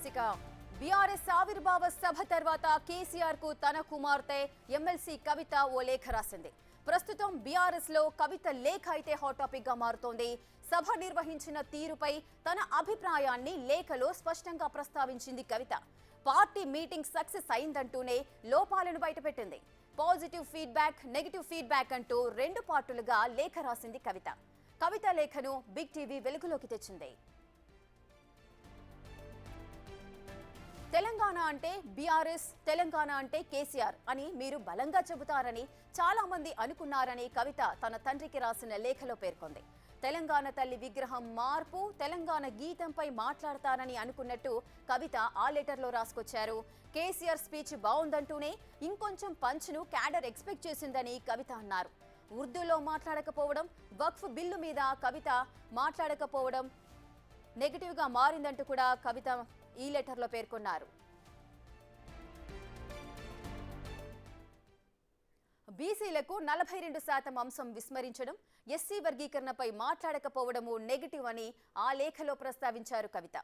ఇక బీఆర్ఎస్ ఆవిర్భావ సభ తర్వాత కేసీఆర్ కు తన కుమార్తె ఎమ్మెల్సీ కవిత ఓ లేఖ రాసింది. ప్రస్తుతం బీఆర్ఎస్ లో కవిత లేఖ అయితే హాట్ టాపిక్ గా మారుతోంది. సభ నిర్వహించిన తీరుపై తన అభిప్రాయాన్ని లేఖలో స్పష్టంగా ప్రస్తావించింది కవిత. పార్టీ మీటింగ్ సక్సెస్ అయిందంటూనే లోపాలను బయటపెట్టింది. పాజిటివ్ ఫీడ్బ్యాక్, నెగిటివ్ ఫీడ్బ్యాక్ అంటూ రెండు పార్టులుగా లేఖ రాసింది కవిత. కవిత లేఖను బిగ్ టీవీ వెలుగులోకి తెచ్చింది. తెలంగాణ అంటే బీఆర్ఎస్, తెలంగాణ అంటే కేసీఆర్ అని మీరు బలంగా చెబుతారని చాలా మంది అనుకున్నారని కవిత తన తండ్రికి రాసిన లేఖలో పేర్కొంది. తెలంగాణ తల్లి విగ్రహం మార్పు, తెలంగాణ గీతంపై మాట్లాడతారని అనుకున్నట్టు కవిత ఆ లెటర్లో రాసుకొచ్చారు. కేసీఆర్ స్పీచ్ బాగుందంటూనే ఇంకొంచెం పంచ్ను క్యాడర్ ఎక్స్పెక్ట్ చేసిందని కవిత అన్నారు. ఉర్దూలో మాట్లాడకపోవడం, వక్ఫ్ బిల్లు మీద కవిత మాట్లాడకపోవడం నెగిటివ్గా మారిందంటూ కూడా కవిత ఈ లెటర్లో పేర్కొన్నారు. బీసీలకు 42% అంశం విస్మరించడం, ఎస్సీ వర్గీకరణపై మాట్లాడకపోవడము నెగిటివ్ అని ఆ లేఖలో ప్రస్తావించారు కవిత.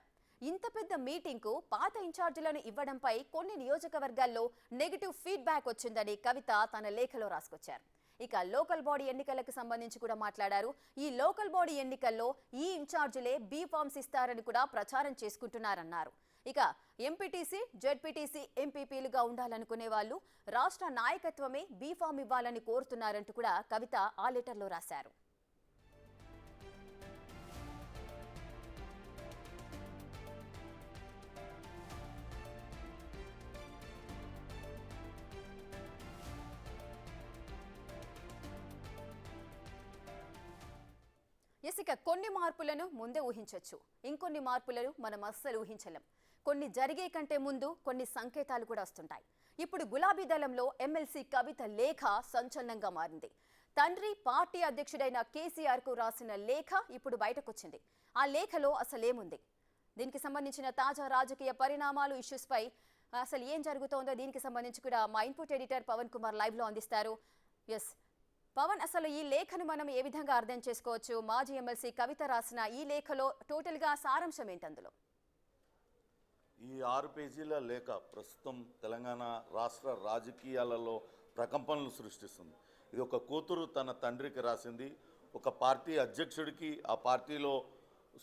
ఇంత పెద్ద మీటింగ్కు పాత ఇన్ఛార్జీలను ఇవ్వడంపై కొన్ని నియోజకవర్గాల్లో నెగిటివ్ ఫీడ్బ్యాక్ వచ్చిందని కవిత తన లేఖలో రాసుకొచ్చారు. ఇక లోకల్ బాడీ ఎన్నికలకు సంబంధించి కూడా మాట్లాడారు. ఈ లోకల్ బాడీ ఎన్నికల్లో ఈ ఇన్ఛార్జీలే బీ ఫామ్స్ ఇస్తారని కూడా ప్రచారం చేసుకుంటున్నారన్నారు. ఇక ఎంపీటీసీ, జెడ్పీటీసీ, ఎంపీపీలుగా ఉండాలనుకునే వాళ్ళు రాష్ట్ర నాయకత్వమే బీ ఫామ్ ఇవ్వాలని కోరుతున్నారంటూ కూడా కవిత ఆ లెటర్లో రాశారు. ఇక కొన్ని మార్పులను ముందే ఊహించవచ్చు, ఇంకొన్ని మార్పులను మనం అస్సలు ఊహించలేం. కొన్ని జరిగే కంటే ముందు కొన్ని సంకేతాలు కూడా వస్తుంటాయి. ఇప్పుడు గులాబీ దళంలో ఎమ్మెల్సీ కవిత లేఖ సంచలనంగా మారింది. తండ్రి పార్టీ అధ్యక్షుడైన కేసీఆర్ కు రాసిన లేఖ ఇప్పుడు బయటకొచ్చింది. ఆ లేఖలో అసలేముంది, దీనికి సంబంధించిన తాజా రాజకీయ పరిణామాలు, ఇష్యూస్ పై అసలు ఏం జరుగుతోందో దీనికి సంబంధించి కూడా మా input editor Pawan Kumar live లో అందిస్తారు. ఎస్ పవన్, అసలు ఈ లేఖను మనం ఏ విధంగా అర్థం చేసుకోవచ్చు? మాజీ ఎమ్మెల్సీ కవిత రాసిన ఈ లేఖలో టోటల్ గా సారాంశం ఏంటి? అందులో ఈ 6 పేజీల లేఖ ప్రస్తుతం తెలంగాణ రాష్ట్ర రాజకీయాలలో ప్రకంపనలు సృష్టిస్తుంది. ఇది ఒక కూతురు తన తండ్రికి రాసింది. ఒక పార్టీ అధ్యక్షుడికి, ఆ పార్టీలో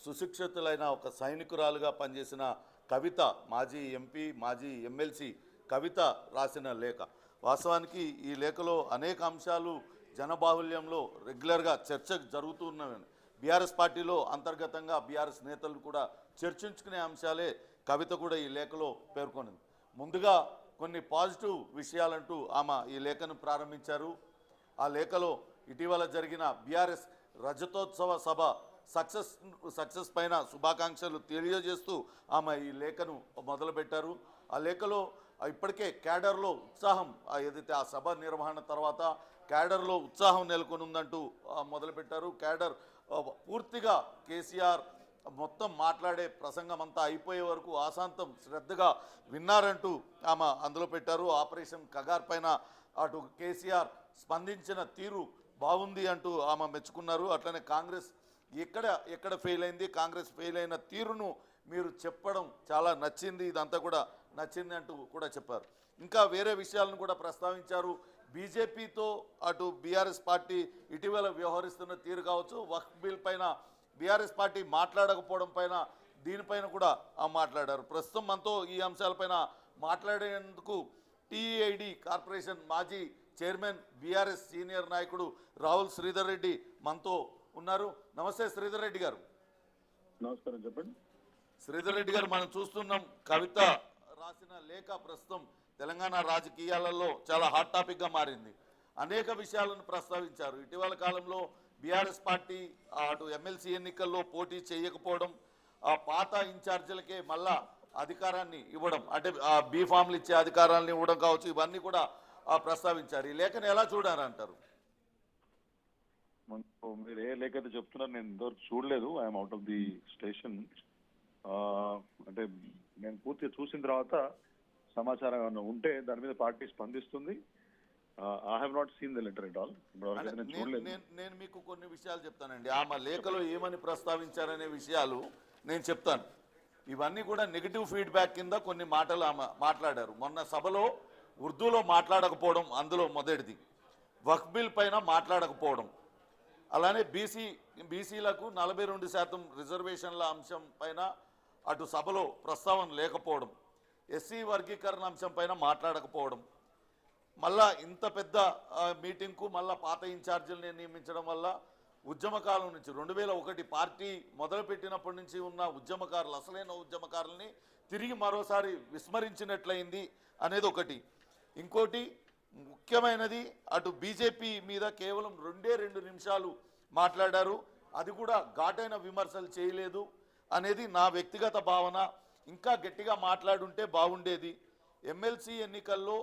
సుశిక్షితులైన ఒక సైనికురాలుగా పనిచేసిన కవిత, మాజీ ఎంపీ, మాజీ ఎమ్మెల్సీ కవిత రాసిన లేఖ. వాస్తవానికి ఈ లేఖలో అనేక అంశాలు జనబాహుల్యంలో రెగ్యులర్గా చర్చ జరుగుతున్నవి. బీఆర్ఎస్ పార్టీలో అంతర్గతంగా బీఆర్ఎస్ నేతలు కూడా చర్చించుకునే అంశాలే కవిత కూడా ఈ లేఖలో పేర్కొనింది. ముందుగా కొన్ని పాజిటివ్ విషయాలంటూ ఆమె ఈ లేఖను ప్రారంభించారు. ఆ లేఖలో ఇటీవల జరిగిన బీఆర్ఎస్ రజతోత్సవ సభ సక్సెస్ పైన శుభాకాంక్షలు తెలియజేస్తూ ఆమె ఈ లేఖను మొదలుపెట్టారు. ఆ లేఖలో ఇప్పటికే క్యాడర్లో ఉత్సాహం, ఏదైతే ఆ సభ నిర్వహణ తర్వాత క్యాడర్లో ఉత్సాహం నెలకొని ఉందంటూ మొదలుపెట్టారు. క్యాడర్ పూర్తిగా కేసీఆర్ మొత్తం మాట్లాడే ప్రసంగం అంతా అయిపోయే వరకు ఆశాంతం శ్రద్ధగా విన్నారంటూ ఆమె అందులో పెట్టారు. ఆపరేషన్ కగార్ పైన అటు కేసీఆర్ స్పందించిన తీరు బాగుంది అంటూ ఆమె మెచ్చుకున్నారు. అట్లనే కాంగ్రెస్ ఎక్కడ ఫెయిల్ అయింది, కాంగ్రెస్ ఫెయిల్ అయిన తీరును మీరు చెప్పడం చాలా నచ్చింది, ఇదంతా కూడా నచ్చింది అంటూ కూడా చెప్పారు. ఇంకా వేరే విషయాలను కూడా ప్రస్తావించారు. బీజేపీతో అటు బీఆర్ఎస్ పార్టీ ఇటీవల వ్యవహరిస్తున్న తీరు కావచ్చు, వక్ఫ్ బిల్ పైన బీఆర్ఎస్ పార్టీ మాట్లాడకపోవడం పైన, దీనిపైన కూడా మాట్లాడారు. ప్రస్తుతం మనతో ఈ అంశాలపైన మాట్లాడేందుకు టీఐడి కార్పొరేషన్ మాజీ చైర్మన్, బీఆర్ఎస్ సీనియర్ నాయకుడు రాహుల్ శ్రీధర్ రెడ్డి మనతో ఉన్నారు. నమస్తే శ్రీధర్ రెడ్డి గారు. నమస్కారం, చెప్పండి. శ్రీధర్ రెడ్డి గారు, మనం చూస్తున్నాం కవిత రాసిన లేఖ ప్రస్తుతం తెలంగాణ రాజకీయాలలో చాలా హాట్ టాపిక్గా మారింది. అనేక విషయాలను ప్రస్తావించారు. ఇటీవల కాలంలో బీఆర్ఎస్ పార్టీ అటు ఎమ్మెల్సీ ఎన్నికల్లో పోటీ చేయకపోవడం, ఆ పాత ఇన్ఛార్జీలకే మళ్ళా అధికారాన్ని ఇవ్వడం, అంటే ఆ బీ ఫామ్లు ఇచ్చే అధికారాన్ని ఇవ్వడం కావచ్చు, ఇవన్నీ కూడా ప్రస్తావించారు. ఈ లేఖను ఎలా చూడారంటారు? మీరు ఏ లేఖ అయితే చెప్తున్నారు, నేను ఇంతవరకు చూడలేదు. I'm out of the station. అంటే నేను పూర్తిగా చూసిన తర్వాత సమాచారం ఏమైనా ఉంటే దాని మీద పార్టీ స్పందిస్తుంది. I have not seen the letter at all. నేను మీకు కొన్ని విషయాలు చెప్తానండి. ఆమె లేఖలో ఏమని ప్రస్తావించారనే విషయాలు నేను చెప్తాను. ఇవన్నీ కూడా నెగిటివ్ ఫీడ్బ్యాక్ కింద కొన్ని మాటలు ఆమె మాట్లాడారు. మొన్న సభలో ఉర్దూలో మాట్లాడకపోవడం అందులో మొదటిది, వక్ఫ్ బిల్ పైన మాట్లాడకపోవడం, అలానే బీసీలకు 42% రిజర్వేషన్ల అంశం పైన అటు సభలో ప్రస్తావన లేకపోవడం, ఎస్సీ వర్గీకరణ అంశం పైన మాట్లాడకపోవడం, మళ్ళా ఇంత పెద్ద మీటింగ్కు మళ్ళా పాత ఇన్ఛార్జీలని నియమించడం వల్ల ఉద్యమకాలం నుంచి 2001 పార్టీ మొదలుపెట్టినప్పటి నుంచి ఉన్న ఉద్యమకారులు, అసలైన ఉద్యమకారుల్ని తిరిగి మరోసారి విస్మరించినట్లయింది అనేది ఒకటి. ఇంకోటి ముఖ్యమైనది, అటు బీజేపీ మీద కేవలం 2 నిమిషాలు మాట్లాడారు, అది కూడా ఘాటైన విమర్శలు చేయలేదు అనేది నా వ్యక్తిగత భావన. ఇంకా గట్టిగా మాట్లాడుంటే బాగుండేది. ఎమ్మెల్సీ ఎన్నికల్లో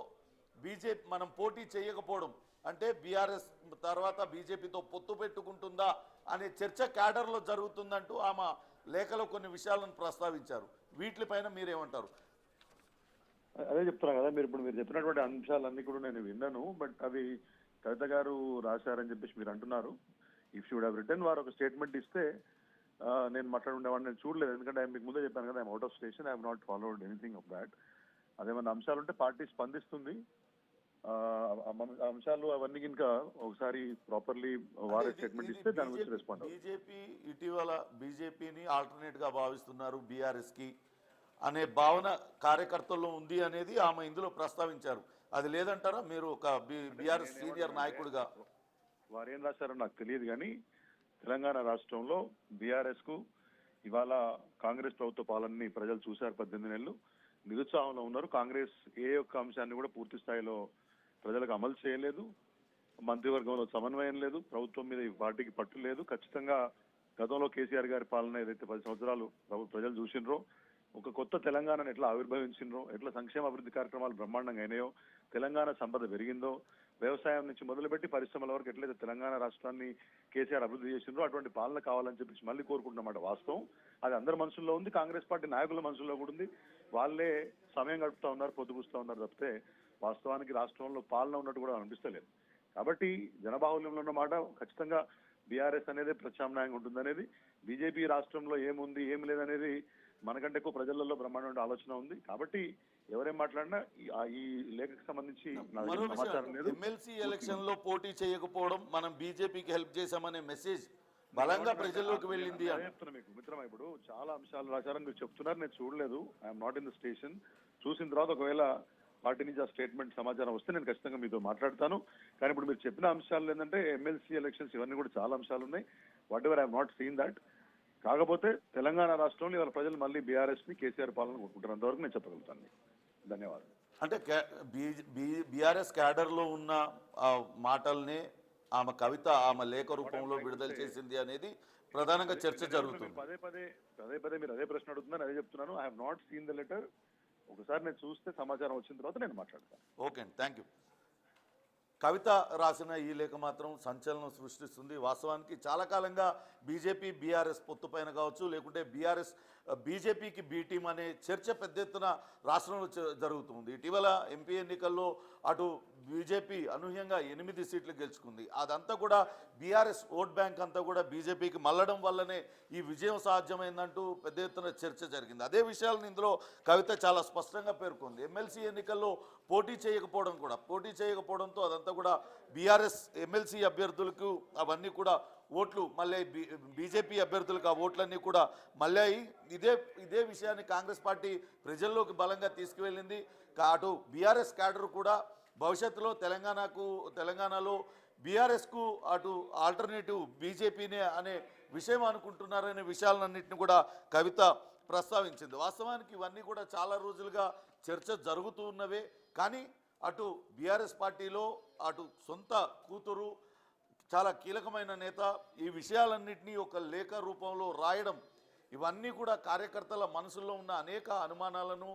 బీజేపీ మనం పోటీ చేయకపోవడం అంటే బీఆర్ఎస్ తర్వాత బీజేపీతో పొత్తు పెట్టుకుంటుందా అనే చర్చ క్యాడర్లో జరుగుతుందంటూ ఆమె లేఖలో కొన్ని విషయాలను ప్రస్తావించారు. వీటిపైన మీరేమంటారు? అదే చెప్తున్నా కదా, మీరు చెప్పినటువంటి అంశాలన్నీ కూడా నేను విన్నాను. బట్ అవి కవిత గారు రాశారని చెప్పేసి మీరు అంటున్నారు. ఇఫ్ షుడ్ హ్యావ్ రిటర్న్ వారు ఒక స్టేట్మెంట్ ఇస్తే నేను మాట్లాడుండేవాడిని. నేను చూడలేదు, ఎందుకంటే మీకు ముందే చెప్పాను కదా, I'm out of station, I have not followed anything of that. అదేమన్నా అంశాలు ఉంటే పార్టీ స్పందిస్తుంది. అంశాలు అవన్నీ ఇంకా ఒకసారి ప్రాపర్లీ వారే స్టేట్మెంట్ ఇస్తే దాని గురించి రెస్పాండ్. బీజేపీ ఇటీవల బీజేపీని ఆల్టర్నేట్ గా భావిస్తున్నారు బీఆర్ఎస్ కి అనే భావన కార్యకర్తల్లో ఉంది అనేది ఆమె ఇందులో ప్రస్తావించారు. అది లేదంటారా మీరు ఒక బీఆర్ఎస్ సీనియర్ నాయకుడిగా? వారు ఏం రాశారో నాకు తెలియదు, కానీ తెలంగాణ రాష్ట్రంలో బీఆర్ఎస్ కు ఇవాళ కాంగ్రెస్ ప్రభుత్వ పాలనని ప్రజలు చూశారు. 18 నెలలు నిరుత్సాహంలో ఉన్నారు. కాంగ్రెస్ ఏ ఒక్క అంశాన్ని కూడా పూర్తి స్థాయిలో ప్రజలకు అమలు చేయలేదు. మంత్రివర్గంలో సమన్వయం లేదు. ప్రభుత్వం మీద ఈ పార్టీకి పట్టు లేదు. ఖచ్చితంగా గతంలో కేసీఆర్ గారి పాలన ఏదైతే 10 సంవత్సరాలు ప్రజలు చూసినరో, ఒక కొత్త తెలంగాణను ఎట్లా ఆవిర్భవించినరో, ఎట్లా సంక్షేమ అభివృద్ధి కార్యక్రమాలు బ్రహ్మాండంగా అయినాయో, తెలంగాణ సంపద పెరిగిందో, వ్యవసాయం నుంచి మొదలుపెట్టి పరిశ్రమల వరకు ఎట్లయితే తెలంగాణ రాష్ట్రాన్ని కేసీఆర్ అభివృద్ధి చేసిండ్రో అటువంటి పాలన కావాలని చెప్పేసి మళ్ళీ కోరుకుంటున్నమాట వాస్తవం. అది అందరి మనసుల్లో ఉంది, కాంగ్రెస్ పార్టీ నాయకుల మనసుల్లో కూడా ఉంది. వాళ్ళే సమయం గడుపుతా ఉన్నారు, పొద్దుపుస్తూ ఉన్నారు తప్పితే వాస్తవానికి రాష్ట్రంలో పాలన ఉన్నట్టు కూడా అనిపిస్తలేదు. కాబట్టి జనబాహుల్యంలో ఉన్న మాట ఖచ్చితంగా బీఆర్ఎస్ అనేది ప్రత్యామ్నాయంగా ఉంటుందనేది, బీజేపీ రాష్ట్రంలో ఏముంది ఏం లేదనేది మనకంటే ఎక్కువ ప్రజలలో బ్రహ్మాండ ఆలోచన ఉంది. కాబట్టి ఎవరేం మాట్లాడినా ఈ లేఖకు సంబంధించి సమాచారం లేదు. ఎమ్మెల్సీ ఎలక్షన్ లో పోటీ చేయకపోవడం మనం బీజేపీకి హెల్ప్ చేశామనే మెసేజ్ బలంగా ప్రజల్లోకి వెళ్ళింది. చెప్తున్నా మీకు మిత్రమా, ఇప్పుడు చాలా అంశాలు రాశారని మీరు చెప్తున్నారు, నేను చూడలేదు, I'm not in the station. చూసిన తర్వాత ఒకవేళ పార్టీ నుంచి ఆ స్టేట్మెంట్ సమాచారం వస్తే నేను ఖచ్చితంగా మీతో మాట్లాడతాను. కానీ ఇప్పుడు మీరు చెప్పిన అంశాలు ఏంటంటే ఎమ్మెల్సీ ఎలక్షన్స్ ఇవన్నీ కూడా చాలా అంశాలు ఉన్నాయి. What ever I have not seen that. కాకపోతే తెలంగాణ రాష్ట్రంలో ఇవాళ ప్రజలు మళ్ళీ బీఆర్ఎస్ ని కేసీఆర్ పాలన కొట్టుకుంటారు, అంతవరకు నేను చెప్పగలుగుతాను. ధన్యవాదాలు. అంటే బీఆర్ఎస్ క్యాడర్ లో ఉన్న మాటల్ని ఆమె కవిత ఆమె లేఖ రూపంలో విడుదల చేసింది అనేది ప్రధానంగా చర్చ జరుగుతుంది. పదే పదే మీరు అదే ప్రశ్న అడుగుతున్నాను, అదే చెప్తున్నాను. I have not seen the letter. ఒకసారి నేను చూస్తే సమాచారం వచ్చిన తర్వాత నేను మాట్లాడతాను. ఓకే అండి, థ్యాంక్ యూ. కవిత రాసిన ఈ లేఖ మాత్రం సంచలనం సృష్టిస్తుంది. వాస్తవానికి చాలా కాలంగా బీజేపీ బీఆర్ఎస్ పొత్తు పైన కావచ్చు, లేకుంటే బీఆర్ఎస్ బీజేపీకి బీ టీం అనే చర్చ పెద్ద ఎత్తున రాష్ట్రంలో జరుగుతుంది. ఇటీవల ఎంపీ ఎన్నికల్లో అటు బీజేపీ అనూహ్యంగా 8 సీట్లు గెలుచుకుంది. అదంతా కూడా బీఆర్ఎస్ ఓట్ బ్యాంక్ అంతా కూడా బీజేపీకి మళ్ళడం వల్లనే ఈ విజయం సాధ్యమైందంటూ పెద్ద ఎత్తున చర్చ జరిగింది. అదే విషయాలను ఇందులో కవిత చాలా స్పష్టంగా పేర్కొంది. ఎమ్మెల్సీ ఎన్నికల్లో పోటీ చేయకపోవడంతో అదంతా కూడా బీఆర్ఎస్ ఎమ్మెల్సీ అభ్యర్థులకు అవన్నీ కూడా ఓట్లు మళ్ళీ బీజేపీ అభ్యర్థులకు ఆ ఓట్లన్నీ కూడా మళ్ళీ ఇదే విషయాన్ని కాంగ్రెస్ పార్టీ ప్రజల్లోకి బలంగా తీసుకువెళ్ళింది. అటు బీఆర్ఎస్ క్యాడర్ కూడా భవిష్యత్తులో తెలంగాణలో బీఆర్ఎస్కు అటు ఆల్టర్నేటివ్ బీజేపీనే అనే విషయం అనుకుంటున్నారనే విషయాలన్నింటినీ కూడా కవిత ప్రస్తావించింది. వాస్తవానికి ఇవన్నీ కూడా చాలా రోజులుగా చర్చ జరుగుతూ ఉన్నవే. కానీ అటు బీఆర్ఎస్ పార్టీలో అటు సొంత కూతురు చాలా కీలకమైన నేత ఈ విషయాలన్నింటినీ ఒక లేఖ రూపంలో రాయడం, ఇవన్నీ కూడా కార్యకర్తల మనసులో ఉన్న అనేక అనుమానాలను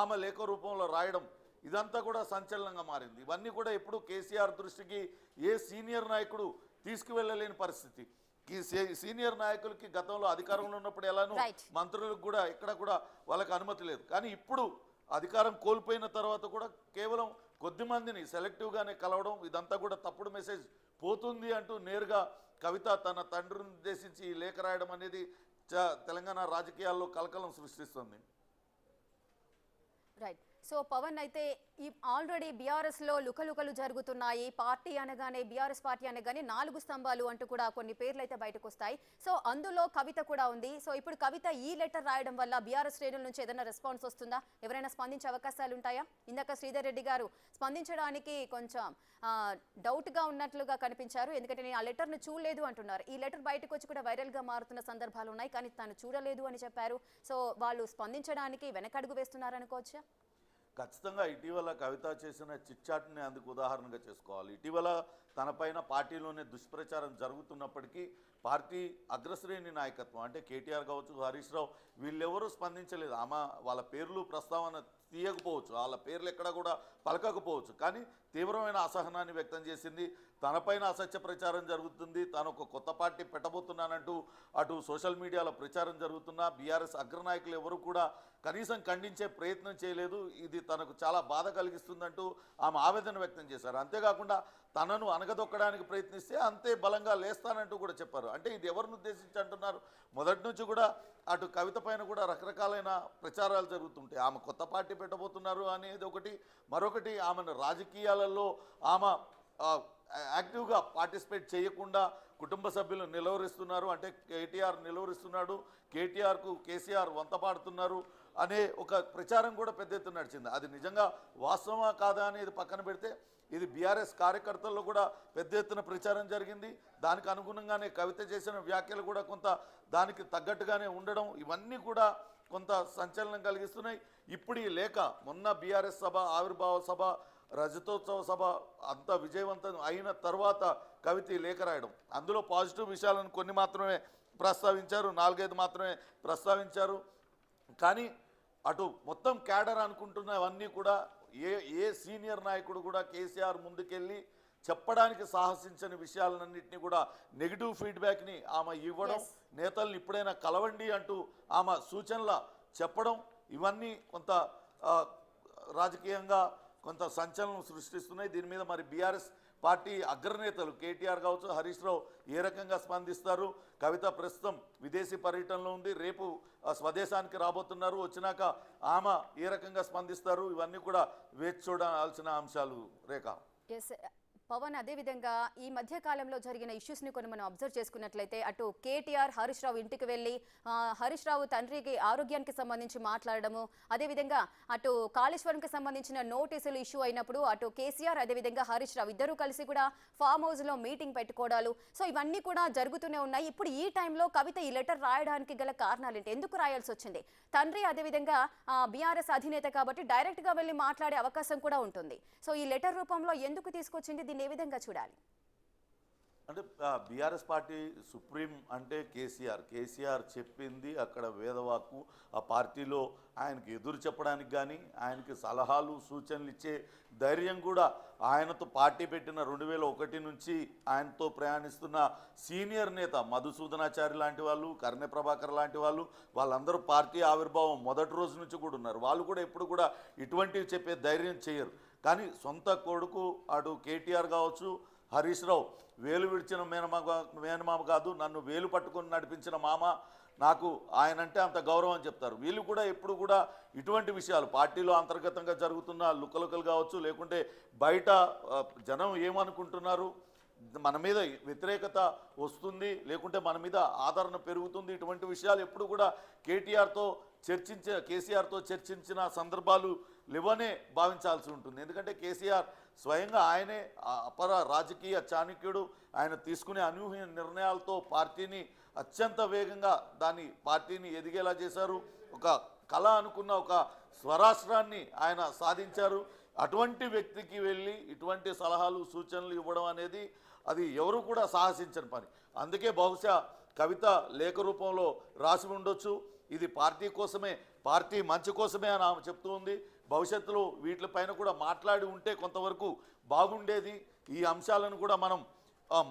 ఆమె లేఖ రూపంలో రాయడం, ఇదంతా కూడా సంచలనంగా మారింది. ఇవన్నీ కూడా ఎప్పుడు కేసీఆర్ దృష్టికి ఏ సీనియర్ నాయకుడు తీసుకువెళ్ళలేని పరిస్థితి. ఈ సీనియర్ నాయకులకి గతంలో అధికారంలో ఉన్నప్పుడు ఎలానో మంత్రులకు కూడా ఎక్కడ కూడా వాళ్ళకి అనుమతి లేదు. కానీ ఇప్పుడు అధికారం కోల్పోయిన తర్వాత కూడా కేవలం కొద్ది మందిని సెలెక్టివ్గానే కలవడం, ఇదంతా కూడా తప్పుడు మెసేజ్ పోతుంది అంటూ నేరుగా కవిత తన తండ్రిని ఉద్దేశించి ఈ లేఖ రాయడం అనేది తెలంగాణ రాజకీయాల్లో కలకలం సృష్టిస్తుంది. రైట్. సో పవన్ అయితే ఈ ఆల్రెడీ బీఆర్ఎస్లో లుకలుకలు జరుగుతున్నాయి. పార్టీ అనగానే బీఆర్ఎస్ పార్టీ అనగానే 4 స్తంభాలు అంటూ కూడా కొన్ని పేర్లు అయితే బయటకు వస్తాయి. సో అందులో కవిత కూడా ఉంది. సో ఇప్పుడు కవిత ఈ లెటర్ రాయడం వల్ల బీఆర్ఎస్ శ్రేణుల నుంచి ఏదైనా రెస్పాన్స్ వస్తుందా? ఎవరైనా స్పందించే అవకాశాలు ఉంటాయా? ఇందాక శ్రీధర్ రెడ్డి గారు స్పందించడానికి కొంచెం డౌట్గా ఉన్నట్లుగా కనిపించారు. ఎందుకంటే నేను ఆ లెటర్ను చూడలేదు అంటున్నారు. ఈ లెటర్ బయటకు వచ్చి కూడా వైరల్గా మారుతున్న సందర్భాలు ఉన్నాయి. కానీ తాను చూడలేదు అని చెప్పారు. సో వాళ్ళు స్పందించడానికి వెనకడుగు వేస్తున్నారు అనుకోవచ్చా? ఖచ్చితంగా ఇటీవల కవిత చేసిన చిట్చాట్ని అందుకు ఉదాహరణగా చేసుకోవాలి. ఇటీవల తనపైన పార్టీలోనే దుష్ప్రచారం జరుగుతున్నప్పటికీ పార్టీ అగ్రశ్రేణి నాయకత్వం అంటే కేటీఆర్ కావచ్చు, హరీష్ రావు వీళ్ళెవరూ స్పందించలేదు. వాళ్ళ పేర్లు ప్రస్తావన తీయకపోవచ్చు, వాళ్ళ పేర్లు ఎక్కడ కూడా పలకకపోవచ్చు, కానీ తీవ్రమైన అసహనాన్ని వ్యక్తం చేసింది. తనపైన అసత్య ప్రచారం జరుగుతుంది, తాను ఒక కొత్త పార్టీ పెట్టబోతున్నానంటూ అటు సోషల్ మీడియాలో ప్రచారం జరుగుతున్నా బీఆర్ఎస్ అగ్రనాయకులు ఎవరు కూడా కనీసం ఖండించే ప్రయత్నం చేయలేదు. ఇది తనకు చాలా బాధ కలిగిస్తుందంటూ ఆమె ఆవేదన వ్యక్తం చేశారు. అంతేకాకుండా తనను అనగదొక్కడానికి ప్రయత్నిస్తే అంతే బలంగా లేస్తానంటూ కూడా చెప్పారు. అంటే ఇది ఎవరిని ఉద్దేశించి అంటున్నారు? మొదటి నుంచి కూడా అటు కవిత పైన కూడా రకరకాలైన ప్రచారాలు జరుగుతుంటాయి. ఆమె కొత్త పార్టీ పెట్టబోతున్నారు అనేది ఒకటి, మరొకటి ఆమెను రాజకీయాలలో ఆమె యాక్టివ్గా పార్టిసిపేట్ చేయకుండా కుటుంబ సభ్యులు నిలువరిస్తున్నారు, అంటే కేటీఆర్ నిలువరిస్తున్నాడు, కేటీఆర్కు కేసీఆర్ వంతపాడుతున్నారు అనే ఒక ప్రచారం కూడా పెద్ద ఎత్తున నడిచింది. అది నిజంగా వాస్తవమా కాదా అనేది పక్కన పెడితే ఇది బీఆర్ఎస్ కార్యకర్తల్లో కూడా పెద్ద ఎత్తున ప్రచారం జరిగింది. దానికి అనుగుణంగానే కవిత చేసిన వ్యాఖ్యలు కూడా కొంత దానికి తగ్గట్టుగానే ఉండడం, ఇవన్నీ కూడా కొంత సంచలనం కలిగిస్తున్నాయి. ఇప్పుడు ఈ లేఖ మొన్న బీఆర్ఎస్ సభ, ఆవిర్భావ సభ, రజతోత్సవ సభ అంత విజయవంతం అయిన తర్వాత కవిత ఈ లేఖ రాయడం, అందులో పాజిటివ్ విషయాలను కొన్ని మాత్రమే ప్రస్తావించారు, 4-5 మాత్రమే ప్రస్తావించారు. కానీ అటు మొత్తం క్యాడర్ అనుకుంటున్నవన్నీ కూడా ఏ సీనియర్ నాయకుడు కూడా కేసీఆర్ ముందుకెళ్ళి చెప్పడానికి సాహసించని విషయాలన్నింటినీ కూడా నెగిటివ్ ఫీడ్బ్యాక్ని ఆమె ఇవ్వడం, నేతల్ని ఇప్పుడైనా కలవండి అంటూ ఆమె సూచనల చెప్పడం, ఇవన్నీ కొంత రాజకీయంగా కొంత సంచలనం సృష్టిస్తున్నాయి. దీని మీద మరి బీఆర్ఎస్ పార్టీ అగ్రనేతలు కేటీఆర్ కావచ్చు, హరీష్ రావు ఏ రకంగా స్పందిస్తారు? కవిత ప్రస్తుతం విదేశీ పర్యటనలో ఉంది, రేపు స్వదేశానికి రాబోతున్నారు, వచ్చినాక ఆమె ఏ రకంగా స్పందిస్తారు? ఇవన్నీ కూడా వేచి చూడాల్సిన అంశాలు. రేఖ. ఎస్ పవన్, అదేవిధంగా ఈ మధ్య కాలంలో జరిగిన ఇష్యూస్ని కొన్ని మనం అబ్జర్వ్ చేసుకున్నట్లయితే అటు కేటీఆర్ హరీష్ రావు ఇంటికి వెళ్ళి హరీష్ రావు తండ్రికి ఆరోగ్యానికి సంబంధించి మాట్లాడడము, అదేవిధంగా అటు కాళేశ్వరంకి సంబంధించిన నోటీసులు ఇష్యూ అయినప్పుడు అటు కేసీఆర్ అదేవిధంగా హరీష్ రావు ఇద్దరూ కలిసి కూడా ఫామ్ హౌస్లో మీటింగ్ పెట్టుకోవడాలు, సో ఇవన్నీ కూడా జరుగుతూనే ఉన్నాయి. ఇప్పుడు ఈ టైంలో కవిత ఈ లెటర్ రాయడానికి గల కారణాలు ఏంటి? ఎందుకు రాయాల్సి వచ్చింది? తండ్రి అదేవిధంగా బీఆర్ఎస్ అధినేత కాబట్టి డైరెక్ట్గా వెళ్ళి మాట్లాడే అవకాశం కూడా ఉంటుంది. సో ఈ లెటర్ రూపంలో ఎందుకు తీసుకొచ్చింది? దీన్ని ఏ విధంగా చూడాలి? అంటే బీఆర్ఎస్ పార్టీ సుప్రీం అంటే కేసీఆర్ చెప్పింది అక్కడ వేదవాక్కు. ఆ పార్టీలో ఆయనకి ఎదురు చెప్పడానికి కానీ ఆయనకి సలహాలు సూచనలు ఇచ్చే ధైర్యం కూడా ఆయనతో పార్టీ పెట్టిన 2001 నుంచి ఆయనతో ప్రయాణిస్తున్న సీనియర్ నేత మధుసూదనాచారి లాంటి వాళ్ళు, కర్ణె ప్రభాకర్ లాంటి వాళ్ళు, వాళ్ళందరూ పార్టీ ఆవిర్భావం మొదటి రోజు నుంచి కూడా ఉన్నారు. వాళ్ళు కూడా ఎప్పుడు కూడా ఇటువంటివి చెప్పే ధైర్యం చేయరు. కానీ సొంత కొడుకు అటు కేటీఆర్ కావచ్చు, హరీష్ రావు వేలు విడిచిన మేనమామ కాదు, నన్ను వేలు పట్టుకొని నడిపించిన మామ, నాకు ఆయనంటే అంత గౌరవం అని చెప్తారు. వీళ్ళు కూడా ఎప్పుడు కూడా ఇటువంటి విషయాలు పార్టీలో అంతర్గతంగా జరుగుతున్న లుకలుకలు కావచ్చు, లేకుంటే బయట జనం ఏమనుకుంటున్నారు, మన మీద వ్యతిరేకత వస్తుంది, లేకుంటే మన మీద ఆదరణ పెరుగుతుంది, ఇటువంటి విషయాలు ఎప్పుడు కూడా కేసీఆర్తో చర్చించిన సందర్భాలు లేవనే భావించాల్సి ఉంటుంది. ఎందుకంటే కేసీఆర్ స్వయంగా ఆయనే అపర రాజకీయ చాణక్యుడు. ఆయన తీసుకునే అనూహ్య నిర్ణయాలతో పార్టీని అత్యంత వేగంగా పార్టీని ఎదిగేలా చేశారు. ఒక కళ అనుకున్న ఒక స్వరాష్ట్రాన్ని ఆయన సాధించారు. అటువంటి వ్యక్తికి వెళ్ళి ఇటువంటి సలహాలు సూచనలు ఇవ్వడం అనేది అది ఎవరు కూడా సాహసించని పని. అందుకే బహుశా కవిత లేఖ రూపంలో రాసి ఉండొచ్చు. ఇది పార్టీ కోసమే, పార్టీ మంచి కోసమే అని ఆమె చెప్తూ ఉంది. భవిష్యత్తులో వీటిపైన కూడా మాట్లాడి ఉంటే కొంతవరకు బాగుండేది. ఈ అంశాలను కూడా మనం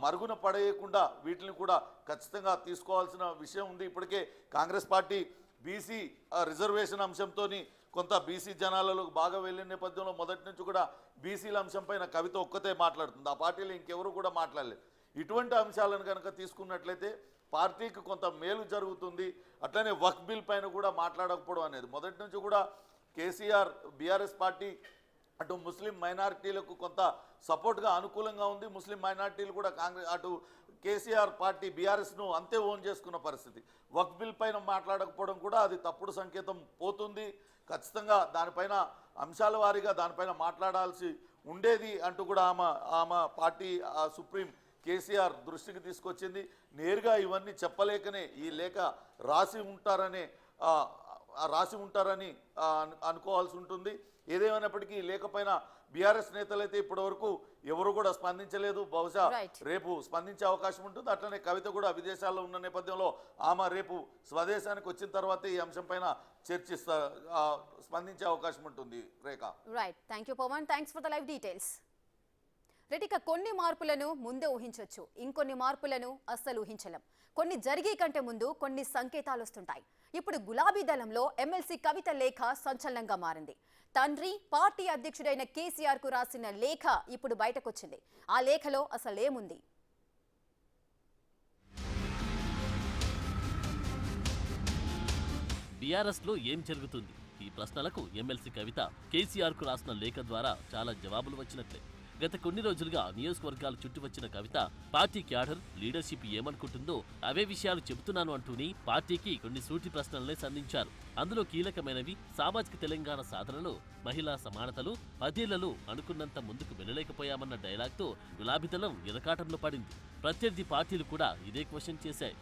మరుగున పడేయకుండా వీటిని కూడా ఖచ్చితంగా తీసుకోవాల్సిన విషయం ఉంది. ఇప్పటికే కాంగ్రెస్ పార్టీ బీసీ రిజర్వేషన్ అంశంతో కొంత బీసీ జనాలలో బాగా వెళ్ళిన నేపథ్యంలో మొదటి నుంచి కూడా బీసీల అంశంపైన కవిత ఒక్కతే మాట్లాడుతుంది. ఆ పార్టీలో ఇంకెవరు కూడా మాట్లాడలేదు. ఇటువంటి అంశాలను కనుక తీసుకున్నట్లయితే పార్టీకి కొంత మేలు జరుగుతుంది. అట్లనే వక్ఫ్ బిల్ పైన కూడా మాట్లాడకపోవడం అనేది మొదటి నుంచి కూడా కేసీఆర్ బీఆర్ఎస్ పార్టీ అటు ముస్లిం మైనారిటీలకు కొంత సపోర్ట్గా అనుకూలంగా ఉంది. ముస్లిం మైనారిటీలు కూడా కాంగ్రెస్ అటు కేసీఆర్ పార్టీ బీఆర్ఎస్ను అంతే ఓన్ చేసుకున్న పరిస్థితి. వక్ఫ్ బిల్ పైన మాట్లాడకపోవడం కూడా అది తప్పుడు సంకేతం పోతుంది. ఖచ్చితంగా దానిపైన అంశాల వారీగా దానిపైన మాట్లాడాల్సి ఉండేది అంటూ కూడా ఆమె పార్టీ సుప్రీం కేసీఆర్ దృష్టికి తీసుకొచ్చింది. నేరుగా ఇవన్నీ చెప్పలేకనే ఈ లేఖ రాసి ఉంటారని అనుకోవాల్సి ఉంటుంది. ఏదేమైనప్పటికీ ఈ లేఖ పైన బీఆర్ఎస్ నేతలైతే ఇప్పటివరకు ఎవరు కూడా స్పందించలేదు. బహుశా రేపు స్పందించే అవకాశం ఉంటుంది. అట్లనే కవిత కూడా విదేశాల్లో ఉన్న నేపథ్యంలో ఆమె రేపు స్వదేశానికి వచ్చిన తర్వాతే ఈ అంశం పైన స్పందించే అవకాశం ఉంటుంది. రేఖ right, thank you Pavan, thanks for the live details. రెటిక కొన్ని మార్పులను ముందే ఊహించవచ్చు, ఇంకొన్ని మార్పులను అస్సలు ఊహించలేం. కొన్ని జరిగే కంటే ముందు కొన్ని సంకేతాలు వస్తుంటాయి. ఇప్పుడు గులాబీ దళంలో ఎమ్మెల్సీ కవిత లేఖ సంచలనంగా మారింది. తండ్రి పార్టీ అధ్యక్షుడైన కేసీఆర్ కు రాసిన లేఖ ఇప్పుడు బయటకొచ్చింది. ఆ లేఖలో అసలేముంది? బీఆర్ఎస్ లో ఏం జరుగుతుంది? ఈ ప్రశ్నలకు ఎమ్మెల్సీ కవిత కేసీఆర్ కు రాసిన లేఖ ద్వారా చాలా జవాబులు వచ్చినట్లే. గత కొన్ని రోజులుగా నియోజకవర్గాలు చుట్టూ వచ్చిన కవిత పార్టీ క్యాడర్ లీడర్షిప్ ఏమనుకుంటుందో అవే విషయాలు చెబుతున్నాను అంటూనే పార్టీకి కొన్ని సూటి ప్రశ్నలనే సంధించారు. అందులో కీలకమైనవి సామాజిక తెలంగాణ సాధనలో మహిళా సమానతలు 10 ఏళ్లలో అనుకున్నంత ముందుకు వెళ్ళలేకపోయామన్న డైలాగ్తో గులాబీదళం ఇరకాటంలో పడింది. ప్రత్యర్థి పార్టీలు కూడా ఇదే క్వశ్చన్ చేశాయి.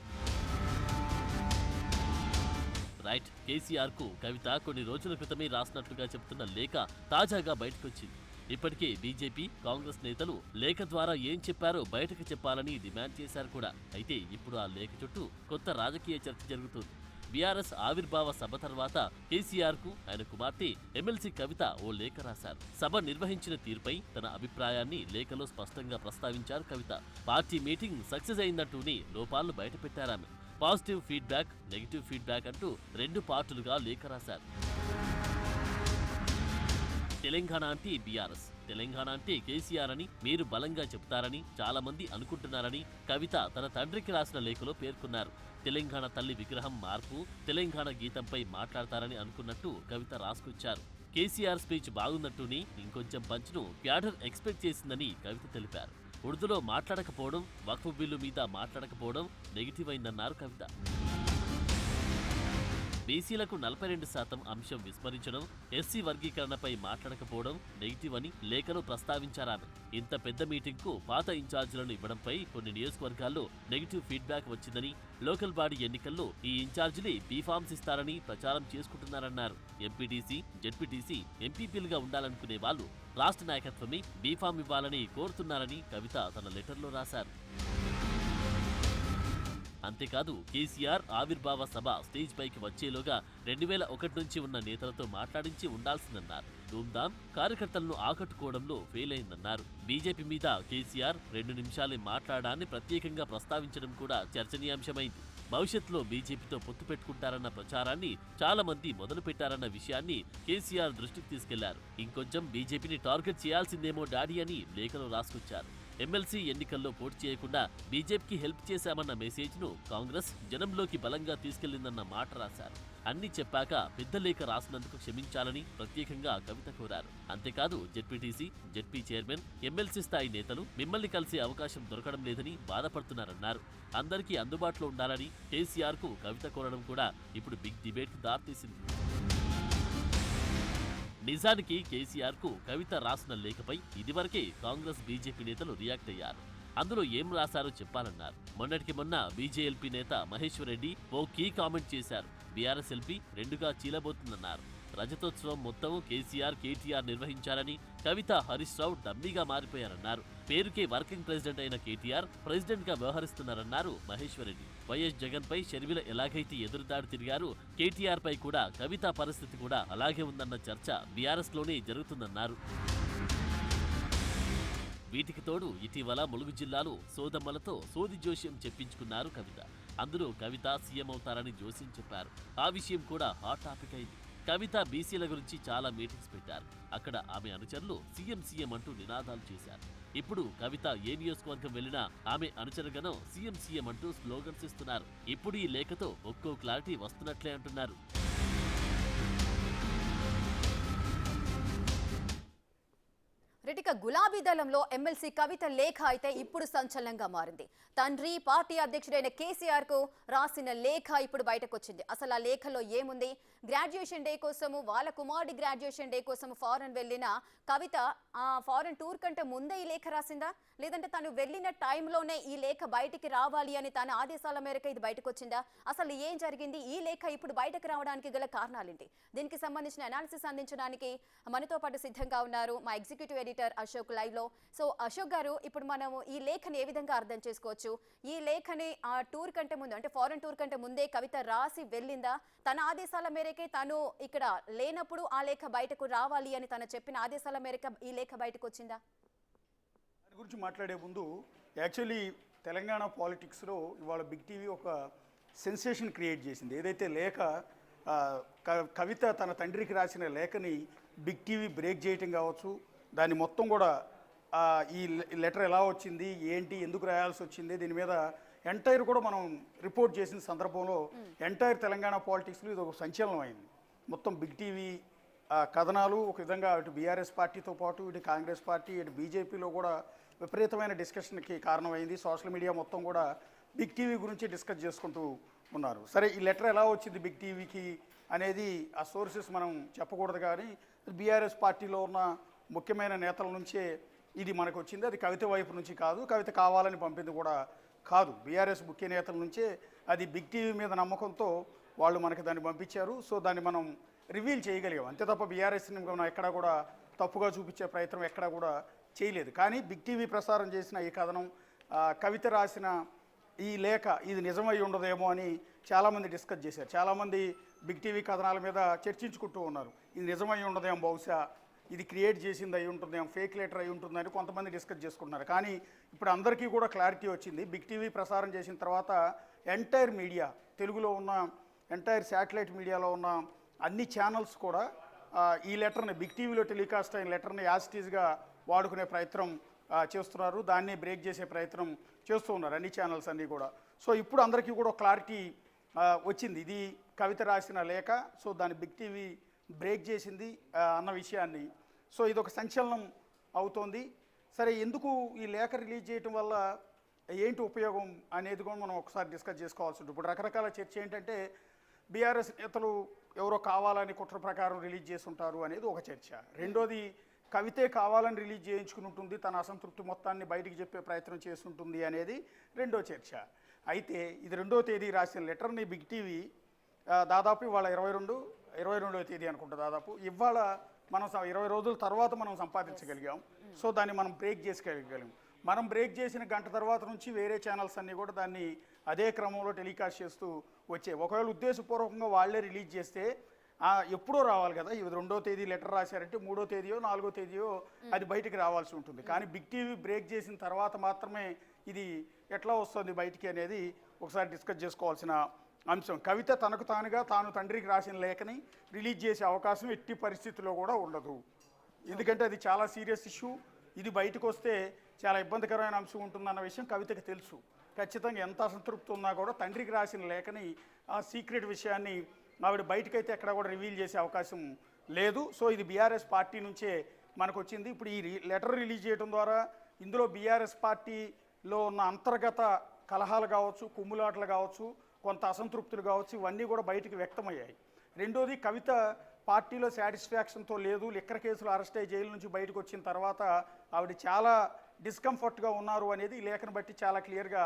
రైట్, కేసీఆర్ కు కవిత కొన్ని రోజుల క్రితమే రాసినట్లుగా చెబుతున్న లేఖ తాజాగా బయటకొచ్చింది. ఇప్పటికే బీజేపీ, కాంగ్రెస్ నేతలు లేఖ ద్వారా ఏం చెప్పారో బయటకు చెప్పాలని డిమాండ్ చేశారు కూడా. అయితే ఇప్పుడు ఆ లేఖ చుట్టూ కొత్త రాజకీయ చర్చ జరుగుతోంది. బీఆర్ఎస్ ఆవిర్భావ సభ తర్వాత కేసీఆర్ కు ఆయన కుమార్తె ఎమ్మెల్సీ కవిత ఓ లేఖ రాశారు. సభ నిర్వహించిన తీరుపై తన అభిప్రాయాన్ని లేఖలో స్పష్టంగా ప్రస్తావించారు కవిత. పార్టీ మీటింగ్ సక్సెస్ అయిందంటూనే లోపాలను బయటపెట్టారామె. పాజిటివ్ ఫీడ్బ్యాక్, నెగిటివ్ ఫీడ్బ్యాక్ అంటూ 2 పార్టులుగా లేఖ రాశారు. తెలంగాణ అంటే బీఆర్ఎస్, తెలంగాణ అంటే కేసీఆర్ అని మీరు బలంగా చెప్తారని చాలా మంది అనుకుంటున్నారని కవిత తన తండ్రికి రాసిన లేఖలో పేర్కొన్నారు. తెలంగాణ తల్లి విగ్రహం మార్పు, తెలంగాణ గీతంపై మాట్లాడతారని అనుకున్నట్టు కవిత రాసుకొచ్చారు. కేసీఆర్ స్పీచ్ బాగున్నట్టుని ఇంకొంచెం పంచ్ను క్యాడర్ ఎక్స్పెక్ట్ చేసిందని కవిత తెలిపారు. ఉర్దూలో మాట్లాడకపోవడం, వక్ఫ్ బిల్లు మీద మాట్లాడకపోవడం నెగిటివ్ అయిందన్నారు కవిత. బీసీలకు 42% అంశం విస్మరించడం, ఎస్సీ వర్గీకరణపై మాట్లాడకపోవడం నెగిటివ్ అని లేఖలో ప్రస్తావించారామె. ఇంత పెద్ద మీటింగ్ కు పాత ఇన్ఛార్జీలను ఇవ్వడంపై కొన్ని నియోజకవర్గాల్లో నెగిటివ్ ఫీడ్బ్యాక్ వచ్చిందని, లోకల్ బాడీ ఎన్నికల్లో ఈ ఇన్ఛార్జీలే బీఫామ్స్ ఇస్తారని ప్రచారం చేసుకుంటున్నారన్నారు. ఎంపీటీసీ, జెడ్పీటీసీ, ఎంపీపీలుగా ఉండాలనుకునే వాళ్ళు రాష్ట్ర నాయకత్వమే బీఫామ్ ఇవ్వాలని కోరుతున్నారని కవిత తన లెటర్లో రాశారు. అంతేకాదు, కేసీఆర్ ఆవిర్భావ సభ స్టేజ్ పైకి వచ్చేలోగా 2001 నుంచి ఉన్న నేతలతో మాట్లాడించి ఉండాల్సిందన్నారు. ధూమ్ధామ్ కార్యకర్తలను ఆకట్టుకోవడంలో ఫెయిల్ అయిందన్నారు. బీజేపీ మీద కేసీఆర్ 2 నిమిషాలే మాట్లాడాన్ని ప్రత్యేకంగా ప్రస్తావించడం కూడా చర్చనీయాంశమైంది. భవిష్యత్తులో బీజేపీతో పొత్తు పెట్టుకుంటారన్న ప్రచారాన్ని చాలా మంది మొదలు పెట్టారన్న విషయాన్ని కేసీఆర్ దృష్టికి తీసుకెళ్లారు. ఇంకొంచెం బీజేపీని టార్గెట్ చేయాల్సిందేమో డాడీ అని లేఖలో రాసుకొచ్చారు. ఎమ్మెల్సీ ఎన్నికల్లో పోటీ చేయకుండా బీజేపీకి హెల్ప్ చేశామన్న మెసేజ్ను కాంగ్రెస్ జనంలోకి బలంగా తీసుకెళ్లిందన్న మాట రాశారు. అన్ని చెప్పాక పెద్ద లేఖ రాసినందుకు క్షమించాలని ప్రత్యేకంగా కవిత కోరారు. అంతేకాదు, జెడ్పీటీసీ, జెడ్పీ చైర్మన్, ఎమ్మెల్సీ స్థాయి నేతలు మిమ్మల్ని కలిసే అవకాశం దొరకడం లేదని బాధపడుతున్నారన్నారు. అందరికీ అందుబాటులో ఉండాలని కేసీఆర్ కు కవిత కోరడం కూడా ఇప్పుడు బిగ్ డిబేట్ కు దారితీసింది. నిజానికి కేసీఆర్ కు కవిత రాసిన లేఖపై ఇదివరకే కాంగ్రెస్, బీజేపీ నేతలు రియాక్ట్ అయ్యారు. అందులో ఏం రాశారో చెప్పాలన్నారు. మొన్నటికి మొన్న బీజేఎల్పీ నేత మహేశ్వర్ రెడ్డి ఓ కీ కామెంట్ చేశారు. బీఆర్ఎస్ ఎల్పీ 2గా చీలబోతుందన్నారు. రజతోత్సవం మొత్తం కేసీఆర్, కేటీఆర్ నిర్వహించారని, కవిత, హరీష్ రావు డమ్మీగా మారిపోయారన్నారు. పేరుకే వర్కింగ్ ప్రెసిడెంట్ అయిన కేటీఆర్ ప్రెసిడెంట్ గా వ్యవహరిస్తున్నారన్నారు మహేశ్వర్ రెడ్డి. వైఎస్ జగన్ పై షర్మిల ఎలాగైతే ఎదురుదాడి తిరిగారు, కేటీఆర్ పై కూడా కవిత పరిస్థితి కూడా అలాగే ఉందన్న చర్చ బీఆర్ఎస్ లోనే జరుగుతుందన్నారు. వీటికి తోడు ఇటీవల ములుగు జిల్లాలో సోదమ్మలతో సోది జోస్యం చెప్పించుకున్నారు కవిత. అందులో కవిత సీఎం అవుతారని జోస్యం చెప్పారు. ఆ విషయం కూడా హాట్ టాపిక్ అయింది. కవిత బీసీల గురించి చాలా మీటింగ్స్ పెట్టారు. అక్కడ ఆమె అనుచరులు సీఎం అంటూ నినాదాలు చేశారు. ఇప్పుడు కవిత ఏ నియోజకవర్గం వెళ్లినా ఆమె అనుచరగణం సీఎం అంటూ స్లోగన్స్ ఇస్తున్నారు. ఇప్పుడు ఈ లేఖతో ఒక్కో క్లారిటీ వస్తున్నట్లే అంటున్నారు. రెటిక గులాబీ దళంలో ఎమ్మెల్సీ కవిత లేఖ అయితే ఇప్పుడు సంచలనంగా మారింది. తండ్రి పార్టీ అధ్యక్షుడైన కేసీఆర్ కు రాసిన లేఖ ఇప్పుడు బయటకు వచ్చింది. అసలు ఆ లేఖలో ఏముంది? గ్రాడ్యుయేషన్ డే కోసము వాళ్ళ కుమారుడి గ్రాడ్యుయేషన్ డే కోసం ఫారెన్ వెళ్ళిన కవిత ఆ ఫారెన్ టూర్ కంటే ముందే ఈ లేఖ రాసిందా, లేదంటే తను వెళ్ళిన టైంలోనే ఈ లేఖ బయటికి రావాలి అని తన ఆదేశాల మేరకు ఇది బయటకు వచ్చిందా? అసలు ఏం జరిగింది? ఈ లేఖ ఇప్పుడు బయటకు రావడానికి గల కారణాలేంటి? దీనికి సంబంధించిన అనాలిసిస్ అందించడానికి మనతో పాటు సిద్ధంగా ఉన్నారు మా ఎగ్జిక్యూటివ్ ఎడిటర్ అశోక్ లైవ్ లో. సో అశోక్ గారు, ఇప్పుడు మనము ఈ లేఖని ఏ విధంగా అర్థం చేసుకోవచ్చు? ఈ లేఖని ఆ టూర్ కంటే ముందు, అంటే ఫారెన్ టూర్ కంటే ముందే కవిత రాసి వెళ్ళిందా? తన ఆదేశాల మేరకే తను ఇక్కడ లేనప్పుడు ఆ లేఖ బయటకు రావాలి అని తను చెప్పిన ఆదేశాల మేరకు ఈ లేఖ బయటకు వచ్చిందా? దాని గురించి మాట్లాడే ముందు యాక్చువల్లీ తెలంగాణ పాలిటిక్స్లో ఇవాళ బిగ్ టీవీ ఒక సెన్సేషన్ క్రియేట్ చేసింది. ఏదైతే లేఖ కవిత తన తండ్రికి రాసిన లేఖని బిగ్ టీవీ బ్రేక్ చేయటం కావచ్చు, దాన్ని మొత్తం కూడా ఈ లెటర్ ఎలా వచ్చింది, ఏంటి, ఎందుకు రాయాల్సి వచ్చింది, దీని మీద ఎంటైర్ కూడా మనం రిపోర్ట్ చేసిన సందర్భంలో ఎంటైర్ తెలంగాణ పాలిటిక్స్లో ఇది ఒక సంచలనం అయింది. మొత్తం బిగ్ టీవీ కథనాలు ఒక విధంగా ఇటు బీఆర్ఎస్ పార్టీతో పాటు ఇటు కాంగ్రెస్ పార్టీ ఇటు బీజేపీలో కూడా విపరీతమైన డిస్కషన్కి కారణమైంది. సోషల్ మీడియా మొత్తం కూడా బిగ్ టీవీ గురించి డిస్కస్ చేసుకుంటూ ఉన్నారు. సరే, ఈ లెటర్ ఎలా వచ్చింది బిగ్ టీవీకి అనేది ఆ సోర్సెస్ మనం చెప్పకూడదు, కానీ బీఆర్ఎస్ పార్టీలో ఉన్న ముఖ్యమైన నేతల నుంచే ఇది మనకు వచ్చింది. అది కవిత వైపు నుంచి కాదు, కవిత కావాలని పంపింది కూడా కాదు. బీఆర్ఎస్ ముఖ్య నేతల నుంచే అది బిగ్ టీవీ మీద నమ్మకంతో వాళ్ళు మనకి దాన్ని పంపించారు. సో దాన్ని మనం రివీల్ చేయగలిగాం అంతే తప్ప బీఆర్ఎస్ని మనం ఎక్కడా కూడా తప్పుగా చూపించే ప్రయత్నం ఎక్కడా కూడా చేయలేదు. కానీ బిగ్ టీవీ ప్రసారం చేసిన ఈ కథనం, కవిత రాసిన ఈ లేఖ ఇది నిజమై ఉండదేమో అని చాలామంది డిస్కస్ చేశారు. చాలామంది బిగ్ టీవీ కథనాల మీద చర్చించుకుంటూ ఉన్నారు. ఇది నిజమై ఉండదేమో, బహుశా ఇది క్రియేట్ చేసింది అయి ఉంటుందేమో, ఫేక్ లెటర్ అయి ఉంటుందని కొంతమంది డిస్కస్ చేసుకుంటున్నారు. కానీ ఇప్పుడు అందరికీ కూడా క్లారిటీ వచ్చింది. బిగ్ టీవీ ప్రసారం చేసిన తర్వాత ఎంటైర్ మీడియా, తెలుగులో ఉన్న ఎంటైర్ శాటిలైట్ మీడియాలో ఉన్న అన్ని ఛానల్స్ కూడా ఈ లెటర్ని, బిగ్ టీవీలో టెలికాస్ట్ అయిన లెటర్ని యాజిటీస్గా వాడుకునే ప్రయత్నం చేస్తున్నారు. దాన్ని బ్రేక్ చేసే ప్రయత్నం చేస్తూ ఉన్నారు అన్ని ఛానల్స్ అన్నీ కూడా. సో ఇప్పుడు అందరికీ కూడా క్లారిటీ వచ్చింది, ఇది కవిత రాసిన లేఖ. సో దాన్ని బిగ్ టీవీ బ్రేక్ చేసింది అన్న విషయాన్ని. సో ఇది ఒక సంచలనం అవుతోంది. సరే, ఎందుకు ఈ లేఖ రిలీజ్ చేయటం వల్ల ఏంటి ఉపయోగం అనేది కూడా మనం ఒకసారి డిస్కస్ చేసుకోవాల్సి ఉంటుంది. ఇప్పుడు రకరకాల చర్చ ఏంటంటే బీఆర్ఎస్ నేతలు ఎవరో కావాలని కుట్ర ప్రకారం రిలీజ్ చేసి ఉంటారు అనేది ఒక చర్చ. రెండోది, కవితే కావాలని రిలీజ్ చేయించుకుని ఉంటుంది, తన అసంతృప్తి మొత్తాన్ని బయటికి చెప్పే ప్రయత్నం చేస్తుంటుంది అనేది రెండో చర్చ. అయితే ఇది 2వ తేదీ రాసిన లెటర్ని బిగ్ టీవీ దాదాపు ఇవాళ 22వ తేదీ అనుకుంటా, దాదాపు ఇవాళ మనం 20 రోజుల తర్వాత మనం సంపాదించగలిగాం. సో దాన్ని మనం బ్రేక్ చేసుకోగలిగాం. మనం బ్రేక్ చేసిన గంట తర్వాత నుంచి వేరే ఛానల్స్ అన్నీ కూడా దాన్ని అదే క్రమంలో టెలికాస్ట్ చేస్తూ వచ్చాయి. ఒకవేళ ఉద్దేశపూర్వకంగా వాళ్ళే రిలీజ్ చేస్తే ఎప్పుడో రావాలి కదా. ఇది 2వ తేదీ లెటర్ రాశారంటే 3వ తేదీయో 4వ తేదీయో అది బయటికి రావాల్సి ఉంటుంది. కానీ బిగ్ టీవీ బ్రేక్ చేసిన తర్వాత మాత్రమే ఇది ఎట్లా వస్తుంది బయటికి అనేది ఒకసారి డిస్కస్ చేసుకోవాల్సిన అంశం. కవిత తనకు తానుగా తాను తండ్రికి రాసిన లేఖని రిలీజ్ చేసే అవకాశం ఎట్టి పరిస్థితుల్లో కూడా ఉండదు. ఎందుకంటే అది చాలా సీరియస్ ఇష్యూ. ఇది బయటకు వస్తే చాలా ఇబ్బందికరమైన అంశం ఉంటుందన్న విషయం కవితకి తెలుసు. ఖచ్చితంగా ఎంత అసంతృప్తి ఉన్నా కూడా తండ్రికి రాసిన లేఖని, ఆ సీక్రెట్ విషయాన్ని ఆవిడ బయటకైతే ఎక్కడ కూడా రివీల్ చేసే అవకాశం లేదు. సో ఇది బీఆర్ఎస్ పార్టీ నుంచే మనకు వచ్చింది. ఇప్పుడు ఈ లెటర్ రిలీజ్ చేయడం ద్వారా ఇందులో బీఆర్ఎస్ పార్టీలో ఉన్న అంతర్గత కలహాలు కావచ్చు, కుమ్ములాటలు కావచ్చు, కొంత అసంతృప్తులు కావచ్చు, ఇవన్నీ కూడా బయటికి వ్యక్తమయ్యాయి. రెండోది, కవిత పార్టీలో సాటిస్ఫాక్షన్తో లేదు. లిక్కర్ కేసులు అరెస్ట్ అయ్యి జైలు నుంచి బయటకు వచ్చిన తర్వాత ఆవిడ చాలా డిస్కంఫర్ట్గా ఉన్నారు అనేది ఈ లేఖను బట్టి చాలా క్లియర్గా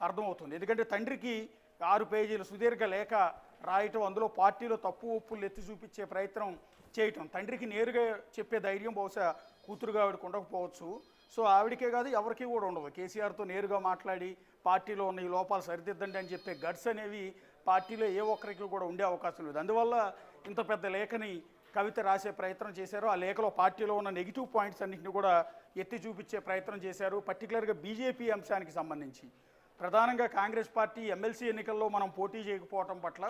అర్థమవుతుంది. ఎందుకంటే తండ్రికి 6 పేజీల సుదీర్ఘ లేఖ రాయటం, అందులో పార్టీలో తప్పు ఒప్పులు ఎత్తి చూపించే ప్రయత్నం చేయటం, తండ్రికి నేరుగా చెప్పే ధైర్యం బహుశా కూతురుగా ఆవిడకు ఉండకపోవచ్చు. సో ఆవిడకే కాదు, ఎవరికి కూడా ఉండదు. కేసీఆర్తో నేరుగా మాట్లాడి పార్టీలో ఉన్న ఈ లోపాలు సరిదిద్దండి అని చెప్పే గట్స్ అనేవి పార్టీలో ఏ ఒక్కరికి కూడా ఉండే అవకాశం లేదు. అందువల్ల ఇంత పెద్ద లేఖని కవిత రాసే ప్రయత్నం చేశారు. ఆ లేఖలో పార్టీలో ఉన్న నెగిటివ్ పాయింట్స్ అన్నింటినీ కూడా ఎత్తి చూపించే ప్రయత్నం చేశారు. పర్టికులర్గా బీజేపీ అంశానికి సంబంధించి, ప్రధానంగా కాంగ్రెస్ పార్టీ ఎమ్మెల్సీ ఎన్నికల్లో మనం పోటీ చేయకపోవటం పట్ల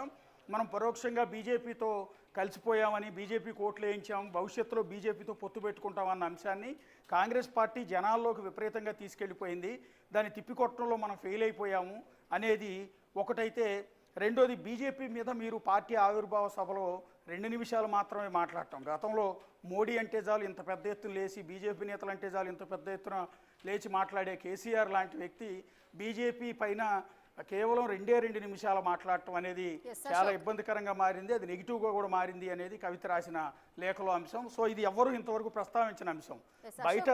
మనం పరోక్షంగా బీజేపీతో కలిసిపోయామని, బీజేపీకి ఓట్లు వేయించాం, భవిష్యత్తులో బీజేపీతో పొత్తు పెట్టుకుంటామన్న అంశాన్ని కాంగ్రెస్ పార్టీ జనాల్లోకి విపరీతంగా తీసుకెళ్ళిపోయింది. దాన్ని తిప్పికొట్టడంలో మనం ఫెయిల్ అయిపోయాము అనేది ఒకటైతే, రెండోది బీజేపీ మీద మీరు పార్టీ ఆవిర్భావ సభలో 2 నిమిషాలు మాత్రమే మాట్లాడటం. గతంలో మోడీ అంటే చాలు ఇంత పెద్ద ఎత్తున లేచి, బీజేపీ నేతలు అంటే చాలు ఇంత పెద్ద ఎత్తున లేచి మాట్లాడే కేసీఆర్ లాంటి వ్యక్తి బీజేపీ పైన కేవలం 2 నిమిషాలు మాట్లాడటం అనేది చాలా ఇబ్బందికరంగా మారింది. అది నెగిటివ్గా కూడా మారింది అనేది కవిత రాసిన లేఖలో అంశం. సో ఇది ఎవ్వరూ ఇంతవరకు ప్రస్తావించిన అంశం. బయట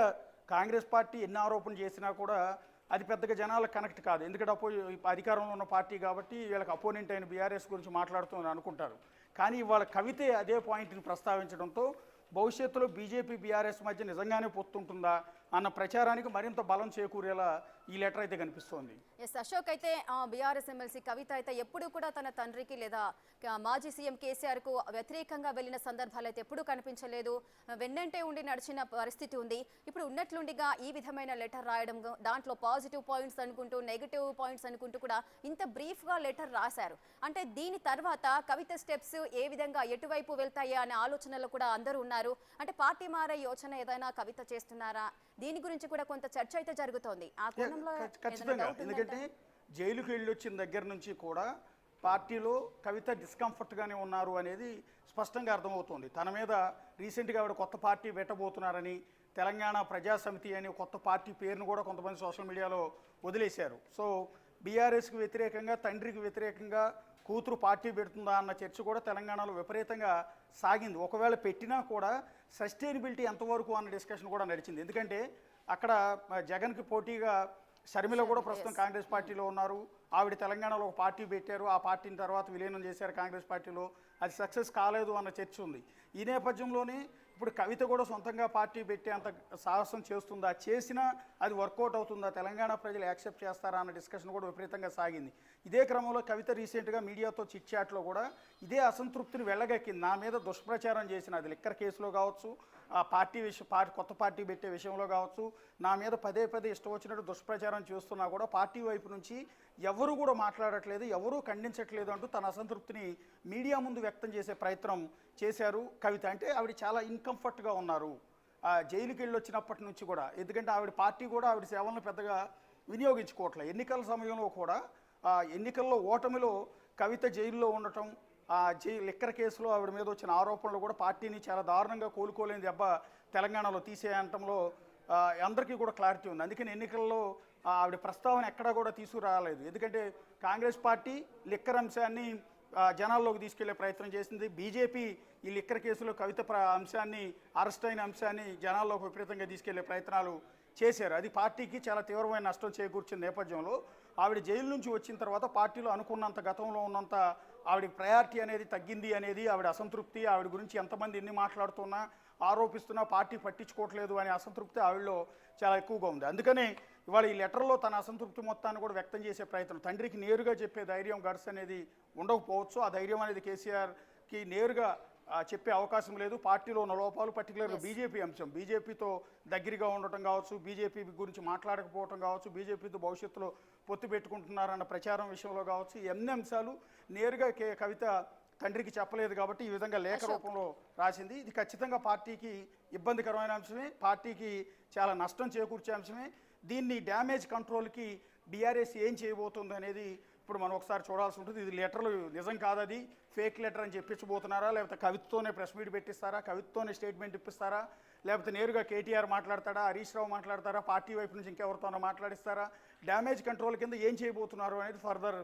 కాంగ్రెస్ పార్టీ ఎన్ని ఆరోపణలు చేసినా కూడా అది పెద్దగా జనాలకు కనెక్ట్ కాదు. ఎందుకంటే అధికారంలో ఉన్న పార్టీ కాబట్టి వీళ్ళకి అపోనెంట్ అయిన బీఆర్ఎస్ గురించి మాట్లాడుతూ అనుకుంటారు. కానీ వాళ్ళ కవితే అదే పాయింట్ని ప్రస్తావించడంతో భవిష్యత్తులో బీజేపీ బీఆర్ఎస్ మధ్య నిజంగానే పొత్తుంటుందా అన్న ప్రచారానికి మరింత బలం చేకూరేలా ఈ లెటర్ అయితే కనిపిస్తోంది. ఎస్ అశోక్, అయితే బీఆర్ఎస్ ఎమ్మెల్సీ కవిత అయితే ఎప్పుడు కూడా తన తండ్రికి లేదా మాజీ సీఎం కేసీఆర్ కు వ్యతిరేకంగా వెళ్ళిన సందర్భాలు అయితే ఎప్పుడూ కనిపించలేదు. వెన్నంటే ఉండి నడిచిన పరిస్థితి ఉంది. ఇప్పుడు ఉన్నట్లుండిగా ఈ విధమైన లెటర్ రాయడం, దాంట్లో పాజిటివ్ పాయింట్స్ అనుకుంటూ నెగిటివ్ పాయింట్స్ అనుకుంటూ కూడా ఇంత బ్రీఫ్గా లెటర్ రాశారు. అంటే దీని తర్వాత కవిత స్టెప్స్ ఏ విధంగా ఎటువైపు వెళ్తాయా అనే ఆలోచనలో కూడా అందరూ ఉన్నారు. అంటే పార్టీ మారే యోచన ఏదైనా కవిత చేస్తున్నారా? దీని గురించి కూడా కొంత చర్చ అయితే జరుగుతోంది. ఆ కోణంలో ఖచ్చితంగా, ఎందుకంటే జైలుకి వెళ్ళి వచ్చిన దగ్గర నుంచి కూడా పార్టీలో కవిత డిస్కంఫర్ట్గానే ఉన్నారు అనేది స్పష్టంగా అర్థమవుతుంది. తన మీద రీసెంట్గా ఆవిడ కొత్త పార్టీ పెట్టబోతున్నారని, తెలంగాణ ప్రజా సమితి అని కొత్త పార్టీ పేరును కూడా కొంతమంది సోషల్ మీడియాలో వదిలేశారు. సో బీఆర్ఎస్కి వ్యతిరేకంగా, తండ్రికి వ్యతిరేకంగా కూతురు పార్టీ పెడుతుందా అన్న చర్చ కూడా తెలంగాణలో విపరీతంగా సాగింది. ఒకవేళ పెట్టినా కూడా సస్టైనబిలిటీ ఎంతవరకు అన్న డిస్కషన్ కూడా నడిచింది. ఎందుకంటే అక్కడ జగన్కి పోటీగా షర్మిల కూడా ప్రస్తుతం కాంగ్రెస్ పార్టీలో ఉన్నారు. ఆవిడ తెలంగాణలో ఒక పార్టీ పెట్టారు, ఆ పార్టీని తర్వాత విలీనం చేశారు కాంగ్రెస్ పార్టీలో. అది సక్సెస్ కాలేదు అన్న చర్చ ఉంది. ఈ నేపథ్యంలోనే ఇప్పుడు కవిత కూడా సొంతంగా పార్టీ పెట్టే అంత సాహసం చేస్తుందా, చేసినా అది వర్కౌట్ అవుతుందా, తెలంగాణ ప్రజలు యాక్సెప్ట్ చేస్తారా అన్న డిస్కషన్ కూడా విపరీతంగా సాగింది. ఇదే క్రమంలో కవిత రీసెంట్గా మీడియాతో చిట్ చాట్లో కూడా ఇదే అసంతృప్తిని వెళ్ళగక్కింది. నా మీద దుష్ప్రచారం చేసిన, అది లిక్కర్ కేసులో కావచ్చు, ఆ పార్టీ కొత్త పార్టీ పెట్టే విషయంలో కావచ్చు, నా మీద పదే ఇష్టం వచ్చినట్టు దుష్ప్రచారం చేస్తున్నా కూడా పార్టీ వైపు నుంచి ఎవరు కూడా మాట్లాడట్లేదు, ఎవరూ ఖండించట్లేదు అంటూ తన అసంతృప్తిని మీడియా ముందు వ్యక్తం చేసే ప్రయత్నం చేశారు కవిత. అంటే ఆవిడ చాలా ఇన్కంఫర్ట్గా ఉన్నారు జైలుకి వెళ్ళి వచ్చినప్పటి నుంచి కూడా. ఎందుకంటే ఆవిడ పార్టీ కూడా ఆవిడ సేవలను పెద్దగా వినియోగించుకోవట్లేదు. ఎన్నికల సమయంలో కూడా ఎన్నికల్లో ఓటమిలో కవిత జైల్లో ఉండటం, లిక్కర్ కేసులో ఆవిడ మీద వచ్చిన ఆరోపణలు కూడా పార్టీని చాలా దారుణంగా కోలుకోలేని దెబ్బ తెలంగాణలో తీసేయటంలో అందరికీ కూడా క్లారిటీ ఉంది. అందుకని ఎన్నికల్లో ఆవిడ ప్రస్తావన ఎక్కడా కూడా తీసుకురాలేదు. ఎందుకంటే కాంగ్రెస్ పార్టీ లిక్కర్ అంశాన్ని జనాల్లోకి తీసుకెళ్లే ప్రయత్నం చేసింది. బీజేపీ ఈ లిక్కర్ కేసులో కవిత అంశాన్ని, అరెస్ట్ అయిన అంశాన్ని జనాల్లోకి విపరీతంగా తీసుకెళ్లే ప్రయత్నాలు చేశారు. అది పార్టీకి చాలా తీవ్రమైన నష్టం చేకూర్చిన నేపథ్యంలో ఆవిడ జైలు నుంచి వచ్చిన తర్వాత పార్టీలో అనుకున్నంత, గతంలో ఉన్నంత ఆవిడ ప్రయారిటీ అనేది తగ్గింది అనేది ఆవిడ అసంతృప్తి. ఆవిడ గురించి ఎంతమంది ఎన్ని మాట్లాడుతున్నా, ఆరోపిస్తున్నా పార్టీ పట్టించుకోవట్లేదు అనే అసంతృప్తి ఆవిడలో చాలా ఎక్కువగా ఉంది. అందుకనే ఇవాళ ఈ లెటర్లో తన అసంతృప్తి మొత్తాన్ని కూడా వ్యక్తం చేసే ప్రయత్నం, తండ్రికి నేరుగా చెప్పే ధైర్యం, గడ్స్ అనేది ఉండకపోవచ్చు. ఆ ధైర్యం అనేది కేసీఆర్కి నేరుగా చెప్పే అవకాశం లేదు. పార్టీలో ఉన్న లోపాలు, పర్టికులర్గా బీజేపీ అంశం, బీజేపీతో దగ్గరగా ఉండటం కావచ్చు, బీజేపీ గురించి మాట్లాడకపోవటం కావచ్చు, బీజేపీతో భవిష్యత్తులో పొత్తు పెట్టుకుంటున్నారన్న ప్రచారం విషయంలో కావచ్చు, ఎన్ని అంశాలు నేరుగా కవిత తండ్రికి చెప్పలేదు కాబట్టి ఈ విధంగా లేఖ రూపంలో రాసింది. ఇది ఖచ్చితంగా పార్టీకి ఇబ్బందికరమైన అంశమే, పార్టీకి చాలా నష్టం చేకూర్చే అంశమే. దీన్ని డ్యామేజ్ కంట్రోల్కి బీఆర్ఎస్ ఏం చేయబోతుంది అనేది ఇప్పుడు మనం ఒకసారి చూడాల్సి ఉంటుంది. ఇది లెటర్లు నిజం కాదు, అది ఫేక్ లెటర్ అని చెప్పించబోతున్నారా, లేకపోతే కవితతోనే ప్రెస్ మీట్ పెట్టిస్తారా, కవితతోనే స్టేట్మెంట్ ఇప్పిస్తారా, లేకపోతే నేరుగా కేటీఆర్ మాట్లాడతాడా, హరీష్ రావు మాట్లాడతారా, పార్టీ వైపు నుంచి ఇంకెవరితోనో మాట్లాడిస్తారా, డ్యామేజ్ కంట్రోల్ కింద ఏం చేయబోతున్నారు అనేది ఫర్దర్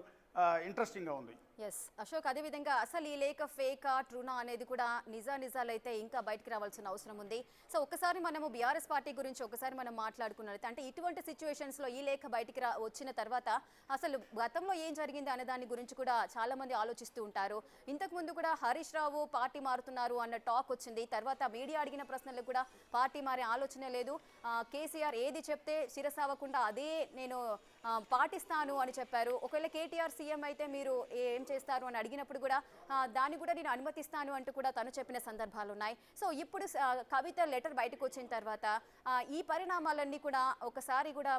ఇంట్రెస్టింగ్గా ఉంది. ఎస్ అశోక్, అదేవిధంగా అసలు ఈ లేఖ ఫేకా ట్రూనా అనేది కూడా నిజాలైతే ఇంకా బయటకు రావాల్సిన అవసరం ఉంది. సో ఒకసారి మనము బీఆర్ఎస్ పార్టీ గురించి ఒకసారి మనం మాట్లాడుకున్నట్లయితే, అంటే ఇటువంటి సిచ్యువేషన్స్లో ఈ లేఖ బయటికి వచ్చిన తర్వాత అసలు గతంలో ఏం జరిగింది అనే దాని గురించి కూడా చాలా మంది ఆలోచిస్తూ ఉంటారు. ఇంతకుముందు కూడా హరీష్ రావు పార్టీ మారుతున్నారు అన్న టాక్ వచ్చింది. తర్వాత మీడియా అడిగిన ప్రశ్నలకు కూడా పార్టీ మారే ఆలోచన లేదు, కేసీఆర్ ఏది చెప్తే శిరసావకుండా అదే నేను పాటిస్తాను అని చెప్పారు. ఒకవేళ కేటీఆర్ సీఎం అయితే మీరు ఏం చేస్తారు అని అడిగినప్పుడు కూడా దాన్ని కూడా నేను అనుమతిస్తాను అంటూ కూడా తను చెప్పిన సందర్భాలు ఉన్నాయి. సో ఇప్పుడు కవిత లెటర్ బయటకు వచ్చిన తర్వాత ఈ పరిణామాలన్నీ కూడా ఒకసారి కూడా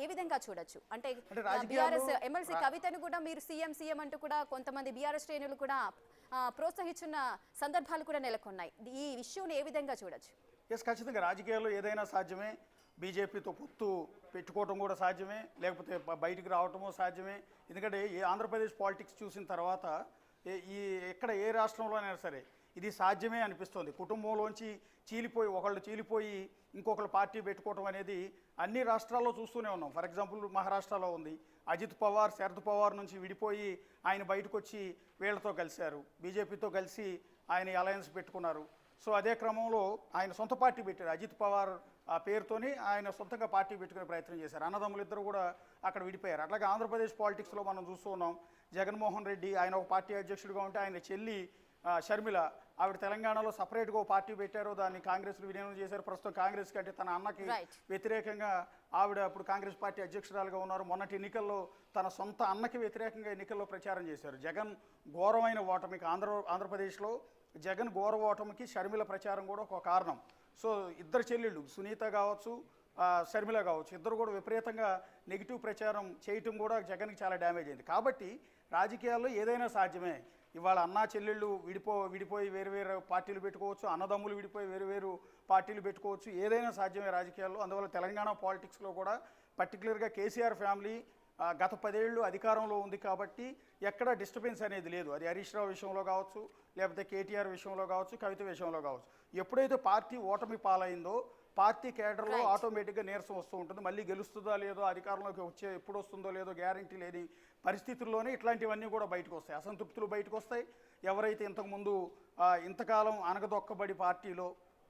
ఏ విధంగా చూడొచ్చు? అంటే బీఆర్ఎస్ ఎమ్మెల్సీ కవితను కూడా మీరు సీఎం అంటూ కూడా కొంతమంది బీఆర్ఎస్ శ్రేణులు కూడా ప్రోత్సహించిన సందర్భాలు కూడా నెలకొన్నాయి. ఈ ఇష్యూని ఏ విధంగా చూడొచ్చు? ఎస్, ఖచ్చితంగా రాజకీయాల్లో ఏదైనా సాధ్యమే. బీజేపీతో పొత్తు పెట్టుకోవటం కూడా సాధ్యమే, లేకపోతే బయటికి రావటమో సాధ్యమే. ఎందుకంటే ఈ ఆంధ్రప్రదేశ్ పాలిటిక్స్ చూసిన తర్వాత ఎక్కడ ఏ రాష్ట్రంలోనైనా సరే ఇది సాధ్యమే అనిపిస్తుంది. కుటుంబంలోంచి ఒకళ్ళు చీలిపోయి ఇంకొకళ్ళు పార్టీ పెట్టుకోవటం అనేది అన్ని రాష్ట్రాల్లో చూస్తూనే ఉన్నాం. ఫర్ ఎగ్జాంపుల్ మహారాష్ట్రలో ఉంది. అజిత్ పవార్ శరద్ పవార్ నుంచి విడిపోయి ఆయన బయటకు వచ్చి వీళ్ళతో కలిశారు, బీజేపీతో కలిసి ఆయన అలయన్స్ పెట్టుకున్నారు. సో అదే క్రమంలో ఆయన సొంత పార్టీ పెట్టారు. అజిత్ పవార్ ఆ పేరుతోని ఆయన సొంతంగా పార్టీ పెట్టుకునే ప్రయత్నం చేశారు. అన్నదమ్ములు ఇద్దరు కూడా అక్కడ విడిపోయారు. అట్లాగే ఆంధ్రప్రదేశ్ పాలిటిక్స్లో మనం చూస్తూ ఉన్నాం. జగన్మోహన్ రెడ్డి ఆయన ఒక పార్టీ అధ్యక్షుడిగా ఉంటే ఆయన చెల్లి షర్మిల ఆవిడ తెలంగాణలో సపరేట్గా ఒక పార్టీ పెట్టారు, దాన్ని కాంగ్రెస్లో విలీనం చేశారు. ప్రస్తుతం కాంగ్రెస్ కంటే తన అన్నకి వ్యతిరేకంగా ఆవిడ ఇప్పుడు కాంగ్రెస్ పార్టీ అధ్యక్షురాలుగా ఉన్నారు. మొన్నటి ఎన్నికల్లో తన సొంత అన్నకి వ్యతిరేకంగా ఎన్నికల్లో ప్రచారం చేశారు. జగన్ ఘోరమైన ఓటమికి ఆంధ్రప్రదేశ్లో జగన్ ఘోర ఓటమికి షర్మిల ప్రచారం కూడా ఒక కారణం. సో ఇద్దరు చెల్లెళ్ళు సునీత కావచ్చు, షర్మిల కావచ్చు, ఇద్దరు కూడా విపరీతంగా నెగిటివ్ ప్రచారం చేయటం కూడా జగన్కి చాలా డ్యామేజ్ అయింది. కాబట్టి రాజకీయాల్లో ఏదైనా సాధ్యమే. ఇవాళ అన్నా చెల్లెళ్ళు విడిపోయి వేరు పార్టీలు పెట్టుకోవచ్చు, అన్నదమ్ములు విడిపోయి వేరు పార్టీలు పెట్టుకోవచ్చు, ఏదైనా సాధ్యమే రాజకీయాల్లో. అందువల్ల తెలంగాణ పాలిటిక్స్లో కూడా పర్టికులర్గా కేసీఆర్ ఫ్యామిలీ గత 10 ఏళ్ళు అధికారంలో ఉంది కాబట్టి ఎక్కడ డిస్టర్బెన్స్ అనేది లేదు. అది హరీష్ రావు విషయంలో కావచ్చు, లేకపోతే కేటీఆర్ విషయంలో కావచ్చు, కవిత విషయంలో కావచ్చు. ఎప్పుడైతే పార్టీ ఓటమి పాలైందో పార్టీ కేడర్లో ఆటోమేటిక్గా నీరసం వస్తూ ఉంటుంది. మళ్ళీ గెలుస్తుందా లేదో, అధికారంలోకి ఎప్పుడు వస్తుందో లేదో గ్యారంటీ లేని పరిస్థితుల్లోనే ఇట్లాంటివన్నీ కూడా బయటకు వస్తాయి. అసంతృప్తులు బయటకు వస్తాయి. ఎవరైతే ఇంతకుముందు ఇంతకాలం అనగదొక్కబడి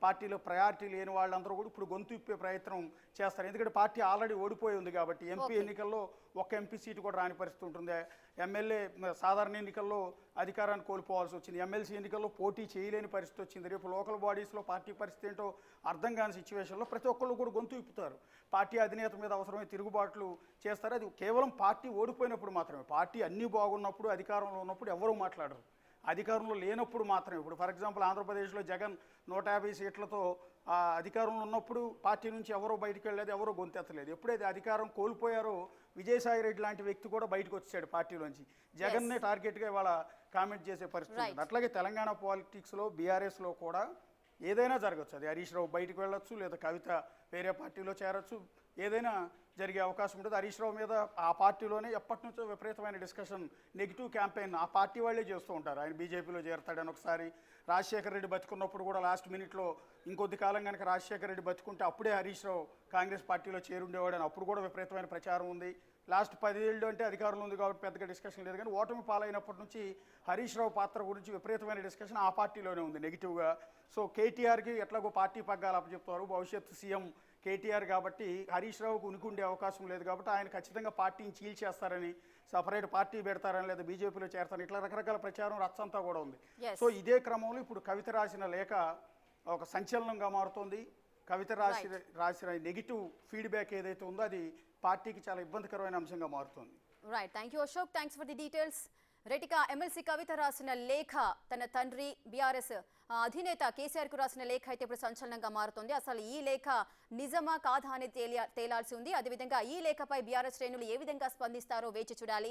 పార్టీలో ప్రయారిటీ లేని వాళ్ళందరూ కూడా ఇప్పుడు గొంతు ఇప్పే ప్రయత్నం చేస్తారు. ఎందుకంటే పార్టీ ఆల్రెడీ ఓడిపోయి ఉంది కాబట్టి. ఎంపీ ఎన్నికల్లో ఒక్క ఎంపీ సీటు కూడా రాని పరిస్థితి ఉంటుంది. ఎమ్మెల్యే సాధారణ ఎన్నికల్లో అధికారాన్ని కోల్పోవాల్సి వచ్చింది. ఎమ్మెల్సీ ఎన్నికల్లో పోటీ చేయలేని పరిస్థితి వచ్చింది. రేపు లోకల్ బాడీస్లో పార్టీ పరిస్థితి ఏంటో అర్థం కాని సిచ్యువేషన్లో ప్రతి ఒక్కళ్ళు కూడా గొంతు ఇప్పుతారు. పార్టీ అధినేత మీద అవసరమైన తిరుగుబాట్లు చేస్తారు. అది కేవలం పార్టీ ఓడిపోయినప్పుడు మాత్రమే. పార్టీ అన్నీ బాగున్నప్పుడు, అధికారంలో ఉన్నప్పుడు ఎవరూ మాట్లాడరు. అధికారంలో లేనప్పుడు మాత్రమే. ఇప్పుడు ఫర్ ఎగ్జాంపుల్ ఆంధ్రప్రదేశ్లో జగన్ 150 సీట్లతో అధికారంలో ఉన్నప్పుడు పార్టీ నుంచి ఎవరో బయటకు వెళ్ళలేదు, ఎవరో గొంతెత్తలేదు. ఎప్పుడైతే అధికారం కోల్పోయారో విజయసాయి రెడ్డి లాంటి వ్యక్తి కూడా బయటకు వచ్చాడు పార్టీలోంచి. జగన్నే టార్గెట్గా ఇవాళ కామెంట్ చేసే పరిస్థితి ఉంది. అట్లాగే తెలంగాణ పాలిటిక్స్లో బీఆర్ఎస్లో కూడా ఏదైనా జరగచ్చు. అది హరీష్ రావు బయటకు వెళ్ళొచ్చు, లేదా కవిత వేరే పార్టీలో చేరొచ్చు, ఏదైనా జరిగే అవకాశం ఉంటుంది. హరీష్ రావు మీద ఆ పార్టీలోనే ఎప్పటి నుంచో విపరీతమైన డిస్కషన్, నెగిటివ్ క్యాంపెయిన్ ఆ పార్టీ వాళ్ళే చేస్తూ ఉంటారు. ఆయన బీజేపీలో చేరతాడని ఒకసారి, రాజశేఖర రెడ్డి బతుకున్నప్పుడు కూడా లాస్ట్ మినిట్లో ఇంకొద్ది కాలం కనుక రాజశేఖర రెడ్డి బతుకుంటే అప్పుడే హరీష్ రావు కాంగ్రెస్ పార్టీలో చేరుండేవాడని అప్పుడు కూడా విపరీతమైన ప్రచారం ఉంది. లాస్ట్ 10 ఏళ్ళు అంటే అధికారంలో ఉంది కాబట్టి పెద్దగా డిస్కషన్ లేదు. కానీ ఓటమి పాలైనప్పటి నుంచి హరీష్ రావు పాత్ర గురించి విపరీతమైన డిస్కషన్ ఆ పార్టీలోనే ఉంది నెగిటివ్గా. సో కేటీఆర్కి ఎట్లాగో పార్టీ పగ్గాలు అప్పచెప్తారు. భవిష్యత్తు సీఎం కేటీఆర్ కాబట్టి హరీష్ రావుకు ఉనికుండే అవకాశం లేదు కాబట్టి ఆయన ఖచ్చితంగా పార్టీని చీల్చేస్తారని, సపరేట్ పార్టీ పెడతారని, లేదా బీజేపీలో చేరతారని, ఇట్లా రకరకాల ప్రచారం రచ్చంతా కూడా ఉంది. సో ఇదే క్రమంలో ఇప్పుడు కవిత రాసిన లేఖ ఒక సంచలనంగా మారుతోంది. కవిత రాసిన నెగిటివ్ ఫీడ్బ్యాక్ ఏదైతే ఉందో అది పార్టీకి చాలా ఇబ్బందికరమైన అంశంగా మారుతుంది. Right, thank you Ashok, thanks for the details. రెటిక ఎమ్మెల్సీ కవిత రాసిన లేఖ తన తండ్రి బీఆర్ఎస్ అధినేత కేసీఆర్ కు రాసిన లేఖ అయితే ఇప్పుడు సంచలనంగా మారుతోంది. అసలు ఈ లేఖ నిజమా కాదా అనేది తేలాల్సి ఉంది. అదేవిధంగా ఈ లేఖపై బీఆర్ఎస్ శ్రేణులు ఏ విధంగా స్పందిస్తారో వేచి చూడాలి.